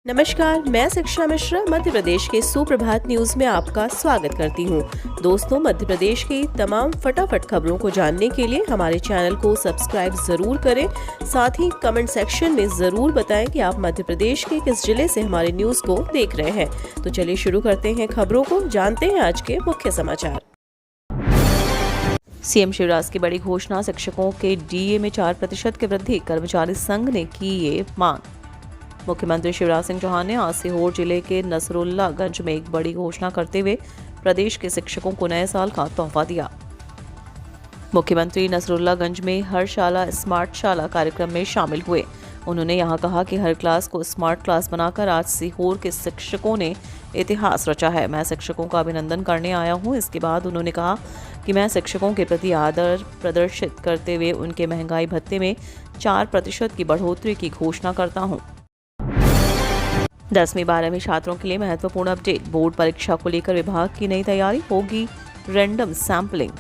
नमस्कार, मैं शिक्षा मिश्रा मध्य प्रदेश के सुप्रभात न्यूज में आपका स्वागत करती हूँ। दोस्तों, मध्य प्रदेश की तमाम फटाफट खबरों को जानने के लिए हमारे चैनल को सब्सक्राइब जरूर करें। साथ ही कमेंट सेक्शन में जरूर बताएं कि आप मध्य प्रदेश के किस जिले से हमारे न्यूज को देख रहे हैं। तो चलिए शुरू करते हैं खबरों को, जानते हैं आज के मुख्य समाचार। सीएम शिवराज की बड़ी घोषणा, शिक्षकों के डीए में 4% की वृद्धि, कर्मचारी संघ ने की ये मांग। मुख्यमंत्री शिवराज सिंह चौहान ने आज सीहोर जिले के नसरुल्लागंज में एक बड़ी घोषणा करते हुए प्रदेश के शिक्षकों को नए साल का तोहफा दिया। मुख्यमंत्री नसरुल्लागंज में हर शाला स्मार्ट शाला कार्यक्रम में शामिल हुए। उन्होंने यहां कहा कि हर क्लास को स्मार्ट क्लास बनाकर आज सीहोर के शिक्षकों ने इतिहास रचा है। मैं शिक्षकों का अभिनंदन करने आया हूं। इसके बाद उन्होंने कहा कि मैं शिक्षकों के प्रति आदर प्रदर्शित करते हुए उनके महंगाई भत्ते में 4% की बढ़ोतरी की घोषणा करता हूं। 10वीं 12वीं छात्रों के लिए महत्वपूर्ण अपडेट, बोर्ड परीक्षा को लेकर विभाग की नई तैयारी, होगी रैंडम सैंपलिंग।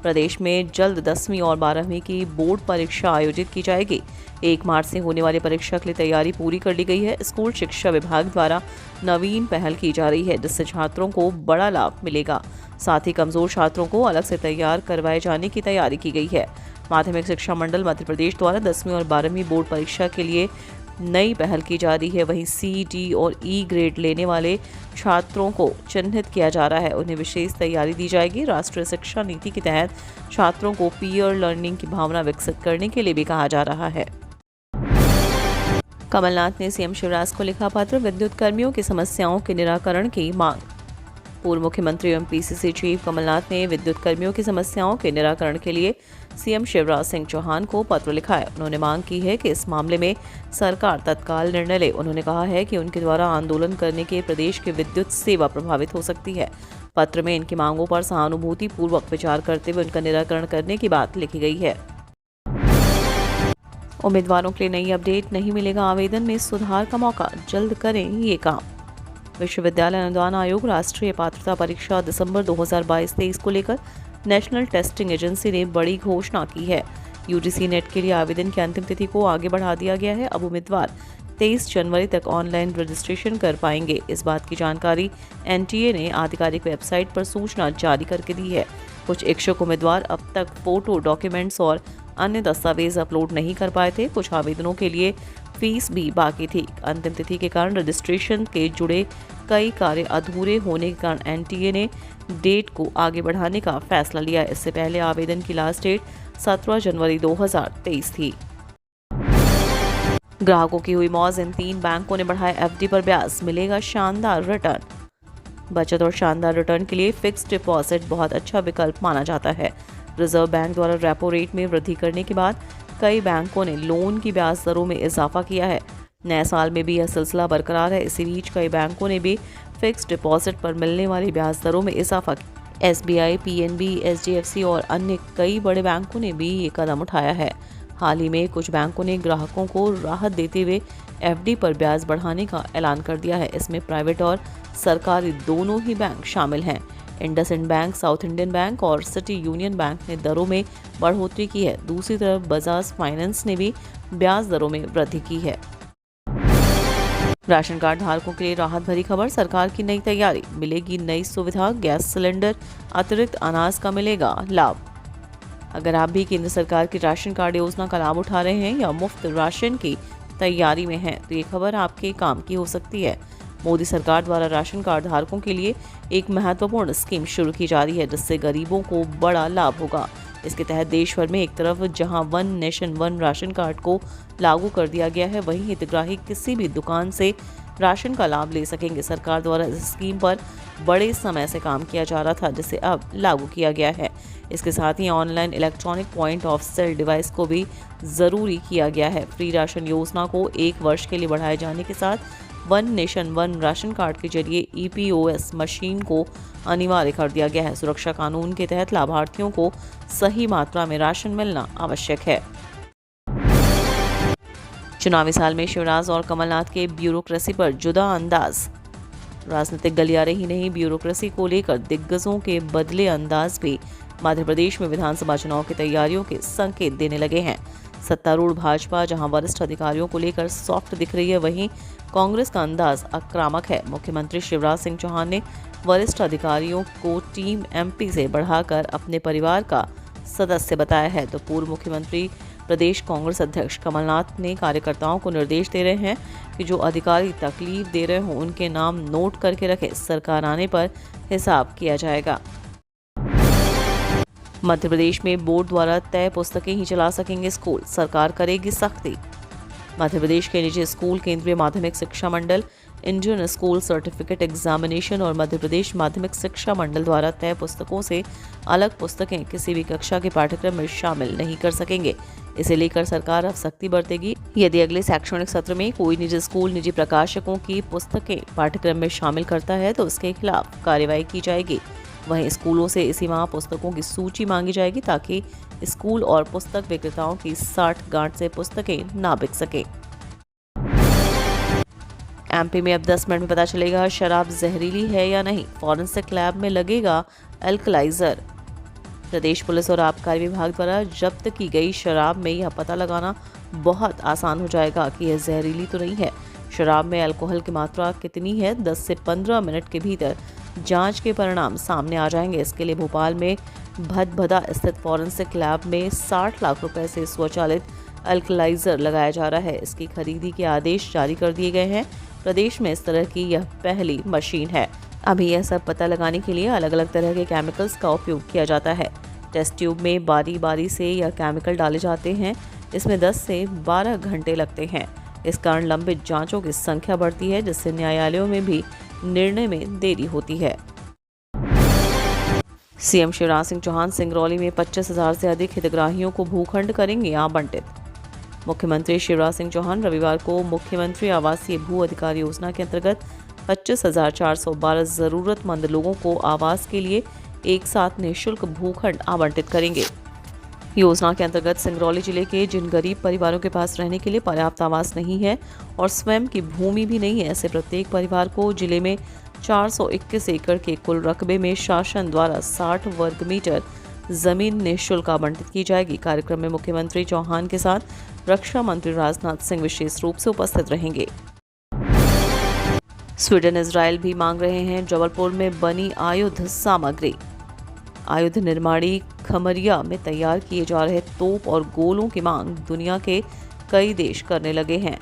प्रदेश में जल्द 10वीं और 12वीं की बोर्ड परीक्षा आयोजित की जाएगी। 1 मार्च से होने वाली परीक्षा के लिए तैयारी पूरी कर ली गई है। स्कूल शिक्षा विभाग द्वारा नवीन पहल की जा रही है, जिससे छात्रों को बड़ा लाभ मिलेगा। साथ ही कमजोर छात्रों को अलग से तैयार करवाए जाने की तैयारी की गई है। माध्यमिक शिक्षा मंडल मध्य प्रदेश द्वारा 10वीं और 12वीं बोर्ड परीक्षा के लिए नई पहल की जा रही है। वहीं सी, डी और ई ग्रेड लेने वाले छात्रों को चिन्हित किया जा रहा है, उन्हें विशेष तैयारी दी जाएगी। राष्ट्रीय शिक्षा नीति के तहत छात्रों को पीयर लर्निंग की भावना विकसित करने के लिए भी कहा जा रहा है। कमलनाथ ने सीएम शिवराज को लिखा पत्र, विद्युत कर्मियों की समस्याओं के निराकरण की मांग। पूर्व मुख्यमंत्री एवं पीसीसी चीफ कमलनाथ ने विद्युत कर्मियों की समस्याओं के निराकरण के लिए सीएम शिवराज सिंह चौहान को पत्र लिखा है। उन्होंने मांग की है कि इस मामले में सरकार तत्काल निर्णय ले। उन्होंने कहा है कि उनके द्वारा आंदोलन करने के प्रदेश की विद्युत सेवा प्रभावित हो सकती है। पत्र में इनकी मांगों पर सहानुभूति पूर्वक विचार करते हुए उनका निराकरण करने की बात लिखी गई है। उम्मीदवारों के लिए नई अपडेट, नहीं मिलेगा आवेदन में सुधार का मौका, जल्द करें ये काम। विश्वविद्यालय अनुदान आयोग राष्ट्रीय पात्रता परीक्षा दिसंबर 2022-23 को लेकर नेशनल टेस्टिंग एजेंसी ने बड़ी घोषणा की है। यूजीसी नेट के लिए आवेदन की अंतिम तिथि को आगे बढ़ा दिया गया है। अब उम्मीदवार 23 जनवरी तक ऑनलाइन रजिस्ट्रेशन कर पाएंगे। इस बात की जानकारी एनटीए ने आधिकारिक वेबसाइट पर सूचना जारी करके दी है। कुछ इच्छुक उम्मीदवार अब तक फोटो, डॉक्यूमेंट्स और अन्य दस्तावेज अपलोड नहीं कर पाए थे। कुछ आवेदनों के लिए फीस भी बाकी थी। अंतिम तिथि के कारण रजिस्ट्रेशन के जुड़े कई कार्य अधूरे होने के कारण एनटीए ने डेट को आगे बढ़ाने का फैसला लिया। इससे पहले आवेदन की लास्ट डेट 17 जनवरी 2023 थी। ग्राहकों की हुई मौज, इन 3 बैंकों ने बढ़ाया एफडी पर ब्याज, मिलेगा शानदार रिटर्न। बचत और शानदार रिटर्न के लिए फिक्स्ड डिपॉजिट बहुत अच्छा विकल्प माना जाता है। रिजर्व बैंक द्वारा रेपो रेट में वृद्धि करने के बाद कई बैंकों ने लोन की ब्याज दरों में इजाफा किया है। नए साल में भी यह सिलसिला बरकरार है। इसी बीच कई बैंकों ने भी फिक्स्ड डिपॉजिट पर मिलने वाली ब्याज दरों में इजाफा किया। एसबीआई, पीएनबी, एचडीएफसी और अन्य कई बड़े बैंकों ने भी ये कदम उठाया है। हाल ही में कुछ बैंकों ने ग्राहकों को राहत देते हुए एफडी पर ब्याज बढ़ाने का ऐलान कर दिया है। इसमें प्राइवेट और सरकारी दोनों ही बैंक शामिल हैं। IndusInd bank, south Indian bank और सिटी यूनियन बैंक ने दरों में बढ़ोतरी की है। दूसरी तरफ बजाज फाइनेंस ने भी ब्याज दरों में वृद्धि की है। राशन कार्ड धारकों के लिए राहत भरी खबर, सरकार की नई तैयारी, मिलेगी नई सुविधा, गैस सिलेंडर अतिरिक्त अनाज का मिलेगा लाभ। अगर आप भी केंद्र सरकार की राशन कार्ड योजना का लाभ उठा रहे हैं या मुफ्त राशन की तैयारी में हैं, तो ये खबर आपके काम की हो सकती है। मोदी सरकार द्वारा राशन कार्ड धारकों के लिए एक महत्वपूर्ण स्कीम शुरू की जा रही है, जिससे गरीबों को बड़ा लाभ होगा। इसके तहत देश भर में एक तरफ जहां one nation one ration card को लागू कर दिया गया है, वहीं हितग्राही किसी भी दुकान से राशन का लाभ ले सकेंगे। सरकार द्वारा इस स्कीम पर बड़े समय से काम किया जा रहा था, जिसे अब लागू किया गया है। इसके साथ ही online electronic point of sale device को भी ज़रूरी किया गया है। फ्री राशन योजना को 1 वर्ष के लिए बढ़ाए जाने के साथ one nation one ration card के जरिए ईपीओएस मशीन को अनिवार्य कर दिया गया है। सुरक्षा कानून के तहत लाभार्थियों को सही मात्रा में राशन मिलना आवश्यक है। चुनावी साल में शिवराज और कमलनाथ के ब्यूरोक्रेसी पर जुदा अंदाज, राजनीतिक गलियारे ही नहीं, ब्यूरोक्रेसी को लेकर दिग्गजों के बदले अंदाज भी मध्य प्रदेश में विधानसभा चुनाव की तैयारियों के संकेत देने लगे हैं। सत्तारूढ़ भाजपा जहां वरिष्ठ अधिकारियों को लेकर सॉफ्ट दिख रही है, वहीं कांग्रेस का अंदाज आक्रामक है। मुख्यमंत्री शिवराज सिंह चौहान ने वरिष्ठ अधिकारियों को टीम एमपी से बढ़ाकर अपने परिवार का सदस्य बताया है, तो पूर्व मुख्यमंत्री प्रदेश कांग्रेस अध्यक्ष कमलनाथ ने कार्यकर्ताओं को निर्देश दे रहे हैं कि जो अधिकारी तकलीफ दे रहे हों उनके नाम नोट करके रखें, सरकार आने पर हिसाब किया जाएगा। मध्य प्रदेश में बोर्ड द्वारा तय पुस्तकें ही चला सकेंगे स्कूल, सरकार करेगी सख्ती। मध्य प्रदेश के निजी स्कूल, केंद्रीय माध्यमिक शिक्षा मंडल, इंडियन स्कूल सर्टिफिकेट एग्जामिनेशन और मध्य प्रदेश माध्यमिक शिक्षा मंडल द्वारा तय पुस्तकों से अलग पुस्तकें किसी भी कक्षा के पाठ्यक्रम में शामिल नहीं कर सकेंगे। इसे लेकर सरकार अब सख्ती बरतेगी। यदि अगले शैक्षणिक सत्र में कोई निजी स्कूल निजी प्रकाशकों की पुस्तकें पाठ्यक्रम में शामिल करता है तो उसके खिलाफ कार्रवाई की जाएगी। वहीं स्कूलों से इसी माह पुस्तकों की सूची मांगी जाएगी ताकि स्कूल और पुस्तक विक्रेताओं की 60 गांठ से पुस्तकें ना बिक सके। एमपी में अब 10 मिनट में पता चलेगा शराब जहरीली है या नहीं, फॉरेंसिक लैब में लगेगा एल्कलाइजर। प्रदेश पुलिस और आबकारी विभाग द्वारा जब्त की गई शराब में यह पता लगाना बहुत आसान हो जाएगा कि यह जहरीली तो नहीं है। शराब में अल्कोहल की मात्रा कितनी है, 10 से 15 मिनट के भीतर जांच के परिणाम सामने आ जाएंगे। इसके लिए भोपाल में भदभदा स्थित फॉरेंसिक लैब में 60 लाख रुपए से स्वचालित अल्कलाइजर लगाया जा रहा है। इसकी खरीदी के आदेश जारी कर दिए गए हैं। प्रदेश में इस तरह की यह पहली मशीन है। अभी यह सब पता लगाने के लिए अलग अलग तरह के केमिकल्स का उपयोग किया जाता है। टेस्ट ट्यूब में बारी बारी से यह केमिकल डाले जाते हैं। इसमें 10 से 12 घंटे लगते हैं। इस कारण लंबित जांचों की संख्या बढ़ती है, जिससे न्यायालयों में भी निर्णय में देरी होती है। सीएम शिवराज सिंह चौहान सिंगरौली में 25,000 से अधिक हितग्राहियों को भूखंड करेंगे आवंटित। मुख्यमंत्री शिवराज सिंह चौहान रविवार को मुख्यमंत्री आवासीय भू अधिकार योजना के अंतर्गत 25,412 जरूरतमंद लोगों को आवास के लिए एक साथ निःशुल्क भूखंड आवंटित करेंगे। योजना के अंतर्गत सिंगरौली जिले के जिन गरीब परिवारों के पास रहने के लिए पर्याप्त आवास नहीं है और स्वयं की भूमि भी नहीं है, ऐसे प्रत्येक परिवार को जिले में 421 एकड़ के कुल रकबे में शासन द्वारा 60 वर्ग मीटर जमीन निःशुल्क आवंटित की जाएगी। कार्यक्रम में मुख्यमंत्री चौहान के साथ रक्षा मंत्री राजनाथ सिंह विशेष रूप से उपस्थित रहेंगे। स्वीडन इजराइल भी मांग रहे हैं जबलपुर में बनी आयुध सामग्री। आयुध निर्माणी खमरिया में तैयार किए जा रहे तोप और गोलों की मांग दुनिया के कई देश करने लगे हैं।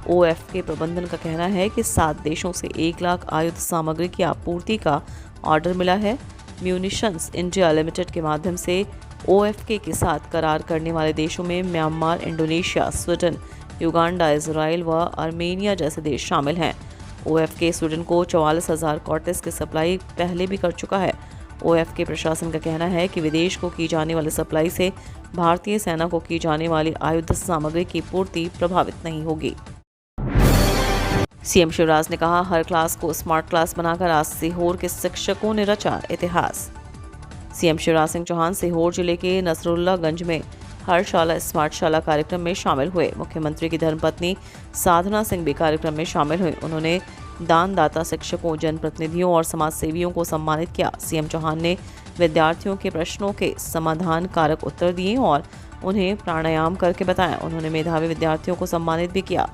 ओएफ के प्रबंधन का कहना है कि 7 देशों से 1 लाख आयुध सामग्री की आपूर्ति का ऑर्डर मिला है। म्यूनिशंस इंडिया लिमिटेड के माध्यम से ओएफके के साथ करार करने वाले देशों में Myanmar, Indonesia, Sweden, Uganda, Israel व आर्मेनिया जैसे देश शामिल हैं। ओएफके स्वीडन को 44,000 कॉर्टेस की सप्लाई पहले भी कर चुका है। ओएफके प्रशासन का कहना है कि विदेश को की जाने वाली सप्लाई से भारतीय सेना को की जाने वाली आयुध सामग्री की पूर्ति प्रभावित नहीं होगी। सीएम शिवराज ने कहा, हर क्लास को स्मार्ट क्लास बनाकर आज सीहोर के शिक्षकों ने रचा इतिहास। सीएम शिवराज सिंह चौहान सीहोर जिले के नसरुल्लागंज में हर शाला स्मार्ट शाला कार्यक्रम में शामिल हुए। मुख्यमंत्री की धर्मपत्नी साधना सिंह भी कार्यक्रम में शामिल हुई। उन्होंने दानदाता शिक्षकों, जनप्रतिनिधियों और समाज सेवियों को सम्मानित किया। सीएम चौहान ने विद्यार्थियों के प्रश्नों के समाधान कारक उत्तर दिए और उन्हें प्राणायाम करके बताया। उन्होंने मेधावी विद्यार्थियों को सम्मानित भी किया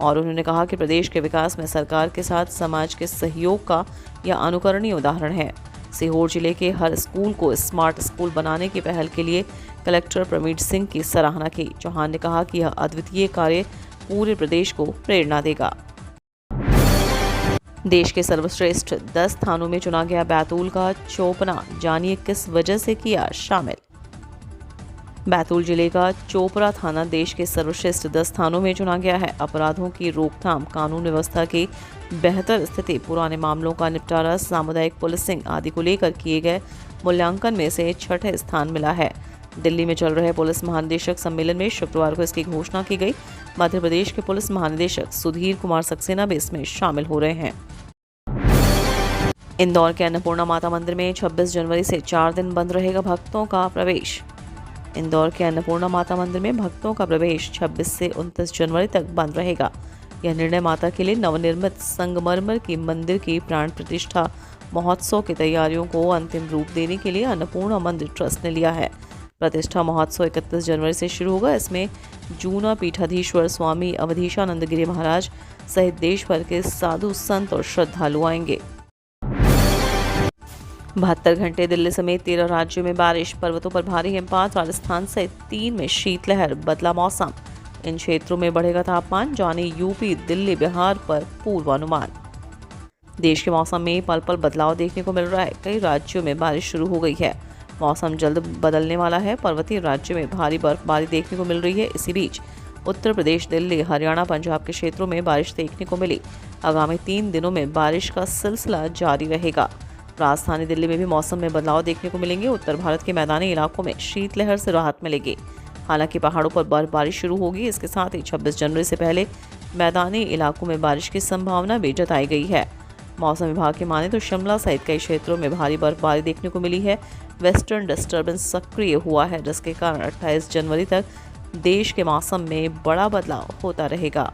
और उन्होंने कहा कि प्रदेश के विकास में सरकार के साथ समाज के सहयोग का यह अनुकरणीय उदाहरण है। सीहोर जिले के हर स्कूल को स्मार्ट स्कूल बनाने की पहल के लिए कलेक्टर प्रवीण सिंह की सराहना की। चौहान ने कहा कि यह अद्वितीय कार्य पूरे प्रदेश को प्रेरणा देगा। देश के सर्वश्रेष्ठ 10 थानों में चुना गया बैतूल का चोपना, जानिए किस वजह से किया शामिल। बैतूल जिले का चोपड़ा थाना देश के सर्वश्रेष्ठ 10 थानों में चुना गया है। अपराधों की रोकथाम, कानून व्यवस्था की बेहतर स्थिति, पुराने मामलों का निपटारा, सामुदायिक पुलिसिंग आदि को लेकर किए गए मूल्यांकन में से 6ठे स्थान मिला है। दिल्ली में चल रहे पुलिस महानिदेशक सम्मेलन में शुक्रवार को इसकी घोषणा की गई। मध्य प्रदेश के पुलिस महानिदेशक सुधीर कुमार सक्सेना भी इसमें शामिल हो रहे हैं। इंदौर के अन्नपूर्णा माता मंदिर में 26 जनवरी से 4 दिन बंद रहेगा भक्तों का प्रवेश। इंदौर के अन्नपूर्णा माता मंदिर में भक्तों का प्रवेश 26 से 29 जनवरी तक बंद रहेगा। यह निर्णय माता के लिए नवनिर्मित संगमरमर की मंदिर की प्राण प्रतिष्ठा महोत्सव की तैयारियों को अंतिम रूप देने के लिए अन्नपूर्णा मंदिर ट्रस्ट ने लिया है। प्रतिष्ठा महोत्सव 31 जनवरी से शुरू होगा। इसमें जूना पीठाधीश्वर स्वामी अवधेशानंद गिरी महाराज सहित देश भर के साधु संत और श्रद्धालु आएंगे। 72 घंटे दिल्ली समेत 13 राज्यों में बारिश, पर्वतों पर भारी हिमपात, राजस्थान सहित 3 में शीतलहर, बदला मौसम। इन क्षेत्रों में बढ़ेगा तापमान, जाने यूपी, दिल्ली, बिहार पर पूर्वानुमान। देश के मौसम में पल पल बदलाव देखने को मिल रहा है। कई राज्यों में बारिश शुरू हो गई है। मौसम जल्द बदलने वाला है। पर्वतीय राज्यों में भारी बर्फबारी देखने को मिल रही है। इसी बीच उत्तर प्रदेश, दिल्ली, हरियाणा, पंजाब के क्षेत्रों में बारिश देखने को मिली। आगामी 3 दिनों में बारिश का सिलसिला जारी रहेगा। राजधानी दिल्ली में भी मौसम में बदलाव देखने को मिलेंगे। उत्तर भारत के मैदानी इलाकों में शीतलहर से राहत मिलेगी। हालांकि पहाड़ों पर बर्फबारी शुरू होगी। इसके साथ ही 26 जनवरी से पहले मैदानी इलाकों में बारिश की संभावना भी जताई गई है। मौसम विभाग की माने तो शिमला सहित कई क्षेत्रों में भारी बर्फबारी देखने को मिली है। वेस्टर्न डिस्टर्बेंस सक्रिय हुआ है, जिसके कारण 28 जनवरी तक देश के मौसम में बड़ा बदलाव होता रहेगा।